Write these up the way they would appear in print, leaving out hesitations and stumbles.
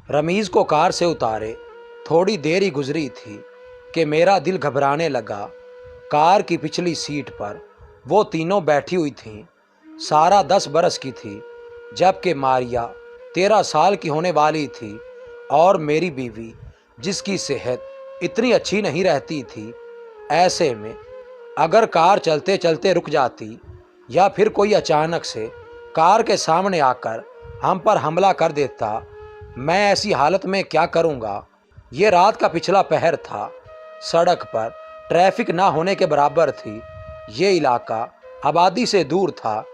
रमीज़ को कार से उतारे थोड़ी देर ही गुजरी थी कि मेरा दिल घबराने लगा। कार की पिछली सीट पर वो तीनों बैठी हुई थीं। सारा 10 बरस की थी, जबकि मारिया 13 साल की होने वाली थी और मेरी बीवी, जिसकी सेहत इतनी अच्छी नहीं रहती थी। ऐसे में अगर कार चलते चलते रुक जाती या फिर कोई अचानक से कार के सामने आकर हम पर हमला कर देता, मैं ऐसी हालत में क्या करूँगा। ये रात का पिछला पहर था। सड़क पर ट्रैफिक ना होने के बराबर थी। ये इलाका आबादी से दूर था,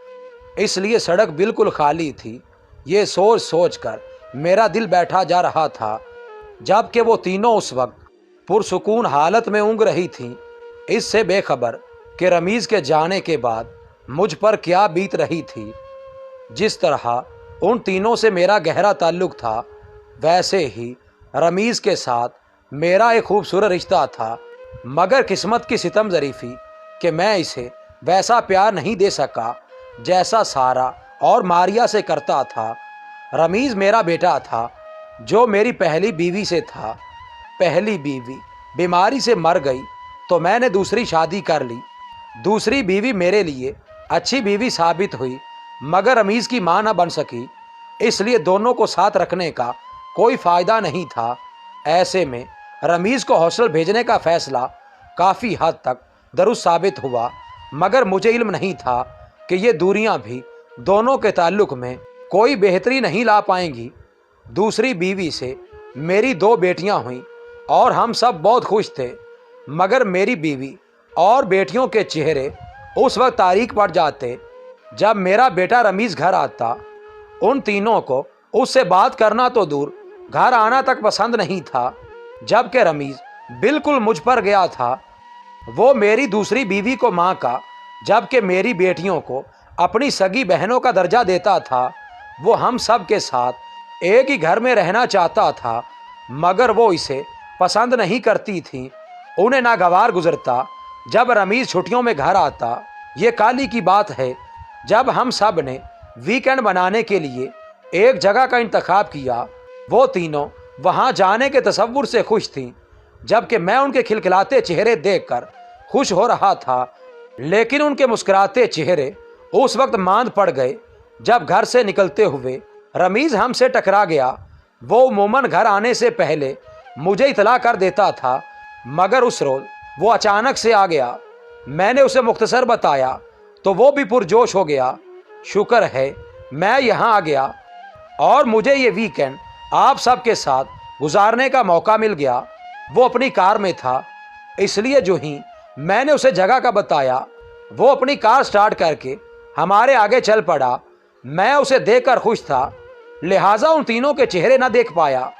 इसलिए सड़क बिल्कुल खाली थी। ये सोच सोच कर मेरा दिल बैठा जा रहा था, जबकि वो तीनों उस वक्त पुरसुकून हालत में ऊँघ रही थीं, इससे बेखबर कि रमीज़ के जाने के बाद मुझ पर क्या बीत रही थी। जिस तरह उन तीनों से मेरा गहरा ताल्लुक़ था, वैसे ही रमीज़ के साथ मेरा एक खूबसूरत रिश्ता था। मगर किस्मत की सितम ज़रीफ़ी कि मैं इसे वैसा प्यार नहीं दे सका जैसा सारा और मारिया से करता था। रमीज़ मेरा बेटा था, जो मेरी पहली बीवी से था। पहली बीवी बीमारी से मर गई तो मैंने दूसरी शादी कर ली। दूसरी बीवी मेरे लिए अच्छी बीवी साबित हुई, मगर रमीज़ की मां न बन सकी, इसलिए दोनों को साथ रखने का कोई फ़ायदा नहीं था। ऐसे में रमीज़ को हॉस्टल भेजने का फ़ैसला काफ़ी हद तक दुरुस्त साबित हुआ, मगर मुझे इल्म नहीं था कि ये दूरियां भी दोनों के ताल्लुक़ में कोई बेहतरी नहीं ला पाएंगी। दूसरी बीवी से मेरी 2 बेटियां हुईं और हम सब बहुत खुश थे, मगर मेरी बीवी और बेटियों के चेहरे उस वक्त तारीक पड़ जाते जब मेरा बेटा रमीज़ घर आता। उन तीनों को उससे बात करना तो दूर, घर आना तक पसंद नहीं था, जबकि रमीज़ बिल्कुल मुझ पर गया था। वो मेरी दूसरी बीवी को माँ का, जबकि मेरी बेटियों को अपनी सगी बहनों का दर्जा देता था। वो हम सब के साथ एक ही घर में रहना चाहता था, मगर वो इसे पसंद नहीं करती थी। उन्हें नागवार गुजरता जब रमीज़ छुट्टियों में घर आता। ये काली की बात है, जब हम सब ने वीकेंड बनाने के लिए एक जगह का इंतखाब किया। वो तीनों वहाँ जाने के तसव्वुर से खुश थीं, जबकि मैं उनके खिलखिलाते चेहरे देखकर खुश हो रहा था। लेकिन उनके मुस्कुराते चेहरे उस वक्त मांद पड़ गए जब घर से निकलते हुए रमीज़ हमसे टकरा गया। वो उमूमन घर आने से पहले मुझे इतला कर देता था, मगर उस रोज़ वो अचानक से आ गया। मैंने उसे मुख्तसर बताया तो वो भी पुरजोश हो गया। शुक्र है मैं यहाँ आ गया और मुझे ये वीकेंड आप सब के साथ गुजारने का मौका मिल गया। वो अपनी कार में था, इसलिए जो ही मैंने उसे जगह का बताया, वो अपनी कार स्टार्ट करके हमारे आगे चल पड़ा। मैं उसे देखकर खुश था, लिहाजा उन तीनों के चेहरे ना देख पाया।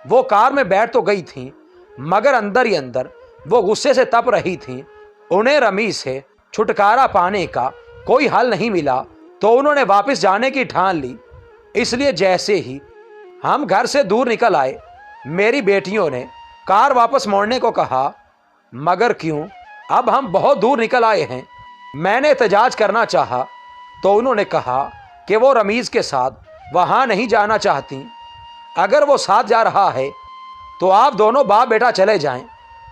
वो कार में बैठ तो गई थीं, मगर अंदर ही अंदर वो गुस्से से तप रही थीं। उन्हें रमीज़ से छुटकारा पाने का कोई हल नहीं मिला, तो उन्होंने वापस जाने की ठान ली। इसलिए जैसे ही हम घर से दूर निकल आए, मेरी बेटियों ने कार वापस मोड़ने को कहा। मगर क्यों, अब हम बहुत दूर निकल आए हैं। मैंने एहतजाज करना चाहा तो उन्होंने कहा कि वो रमीज़ के साथ वहाँ नहीं जाना चाहती। अगर वो साथ जा रहा है तो आप दोनों बाप बेटा चले जाएं।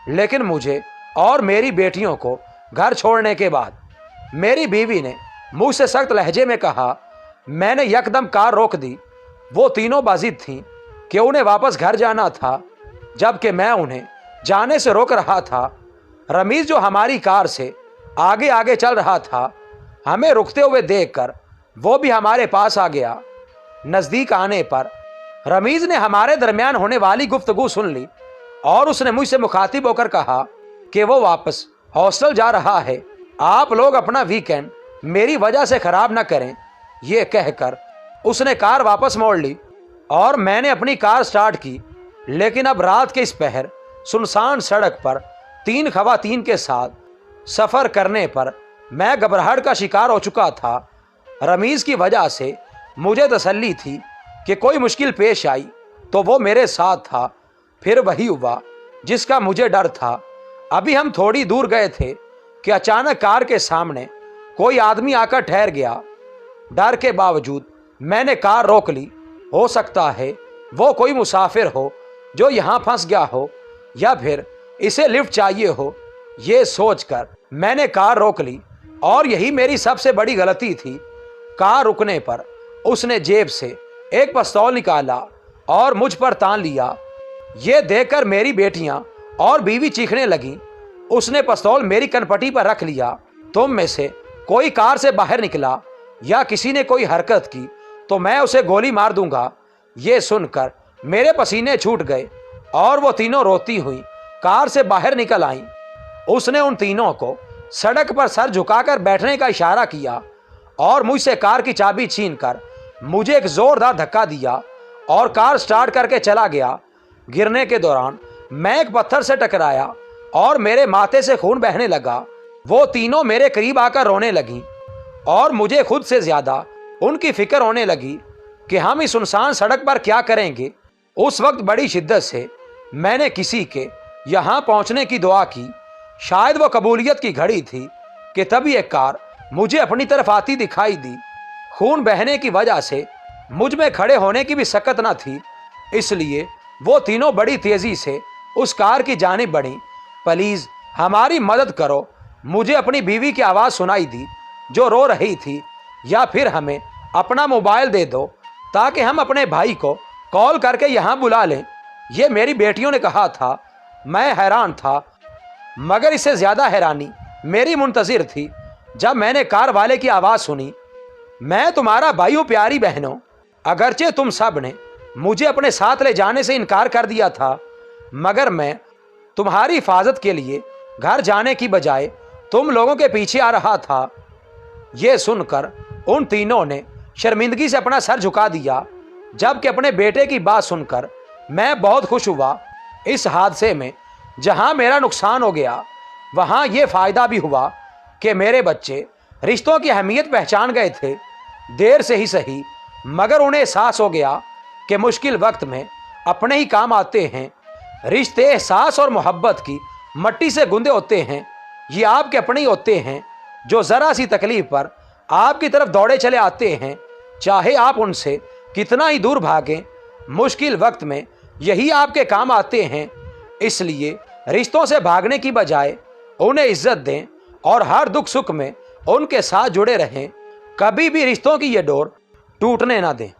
लेकिन मुझे और मेरी बेटियों को घर छोड़ने के बाद मेरी बीवी ने मुझसे सख्त लहजे में कहा। मैंने यकदम कार रोक दी। वो तीनों बाजिद थीं कि उन्हें वापस घर जाना था, जबकि मैं उन्हें जाने से रोक रहा था। रमीज़ जो हमारी कार से आगे आगे चल रहा था, हमें रुकते हुए देखकर वो भी हमारे पास आ गया। नज़दीक आने पर रमीज़ ने हमारे दरमियान होने वाली गुफ्तगू सुन ली और उसने मुझसे मुखातिब होकर कहा कि वो वापस हॉस्टल जा रहा है। आप लोग अपना वीकेंड मेरी वजह से ख़राब ना करें। ये कहकर उसने कार वापस मोड़ ली और मैंने अपनी कार स्टार्ट की। लेकिन अब रात के इस पहर सुनसान सड़क पर 3 ख़वातीन के साथ सफ़र करने पर मैं घबराहट का शिकार हो चुका था। रमीज़ की वजह से मुझे तसल्ली थी कि कोई मुश्किल पेश आई तो वो मेरे साथ था। फिर वही हुआ जिसका मुझे डर था। अभी हम थोड़ी दूर गए थे कि अचानक कार के सामने कोई आदमी आकर ठहर गया। डर के बावजूद मैंने कार रोक ली। हो सकता है वो कोई मुसाफिर हो जो यहाँ फंस गया हो या फिर इसे लिफ्ट चाहिए हो। ये सोचकर मैंने कार रोक ली और यही मेरी सबसे बड़ी गलती थी। कार रुकने पर उसने जेब से एक पिस्तौल निकाला और मुझ पर तान लिया। ये देखकर मेरी बेटियां और बीवी चीखने लगीं। उसने पिस्तौल मेरी कनपटी पर रख लिया। तुम में से कोई कार से बाहर निकला या किसी ने कोई हरकत की तो मैं उसे गोली मार दूंगा। ये सुनकर मेरे पसीने छूट गए और वो तीनों रोती हुई कार से बाहर निकल आईं। उसने उन तीनों को सड़क पर सर झुकाकर बैठने का इशारा किया और मुझसे कार की चाबी छीनकर मुझे एक जोरदार धक्का दिया और कार स्टार्ट करके चला गया। गिरने के दौरान मैं एक पत्थर से टकराया और मेरे माथे से खून बहने लगा। वो तीनों मेरे करीब आकर रोने लगी और मुझे खुद से ज्यादा उनकी फिक्र होने लगी कि हम इस सुनसान सड़क पर क्या करेंगे। उस वक्त बड़ी शिद्दत से मैंने किसी के यहाँ पहुँचने की दुआ की। शायद वो कबूलियत की घड़ी थी कि तभी एक कार मुझे अपनी तरफ आती दिखाई दी। खून बहने की वजह से मुझ में खड़े होने की भी सकत न थी, इसलिए वो तीनों बड़ी तेजी से उस कार की जानिब बढ़ी। प्लीज हमारी मदद करो। मुझे अपनी बीवी की आवाज़ सुनाई दी जो रो रही थी, या फिर हमें अपना मोबाइल दे दो ताकि हम अपने भाई को कॉल करके यहाँ बुला लें। ये मेरी बेटियों ने कहा था। मैं हैरान था, मगर इससे ज़्यादा हैरानी मेरी मुंतज़िर थी जब मैंने कार वाले की आवाज़ सुनी। मैं तुम्हारा भाई हूँ प्यारी बहनों, अगरचे तुम सब ने मुझे अपने साथ ले जाने से इनकार कर दिया था, मगर मैं तुम्हारी हिफाजत के लिए घर जाने की बजाय तुम लोगों के पीछे आ रहा था। ये सुनकर उन तीनों ने शर्मिंदगी से अपना सर झुका दिया, जबकि अपने बेटे की बात सुनकर मैं बहुत खुश हुआ। इस हादसे में जहां मेरा नुकसान हो गया वहां ये फ़ायदा भी हुआ कि मेरे बच्चे रिश्तों की अहमियत पहचान गए थे। देर से ही सही, मगर उन्हें एहसास हो गया कि मुश्किल वक्त में अपने ही काम आते हैं। रिश्ते एहसास और मोहब्बत की मट्टी से गुंदे होते हैं। ये आपके अपने ही होते हैं जो ज़रा सी तकलीफ पर आपकी तरफ दौड़े चले आते हैं, चाहे आप उनसे कितना ही दूर भागें। मुश्किल वक्त में यही आपके काम आते हैं। इसलिए रिश्तों से भागने की बजाय उन्हें इज्जत दें और हर दुख सुख में उनके साथ जुड़े रहें। कभी भी रिश्तों की ये डोर टूटने ना दें।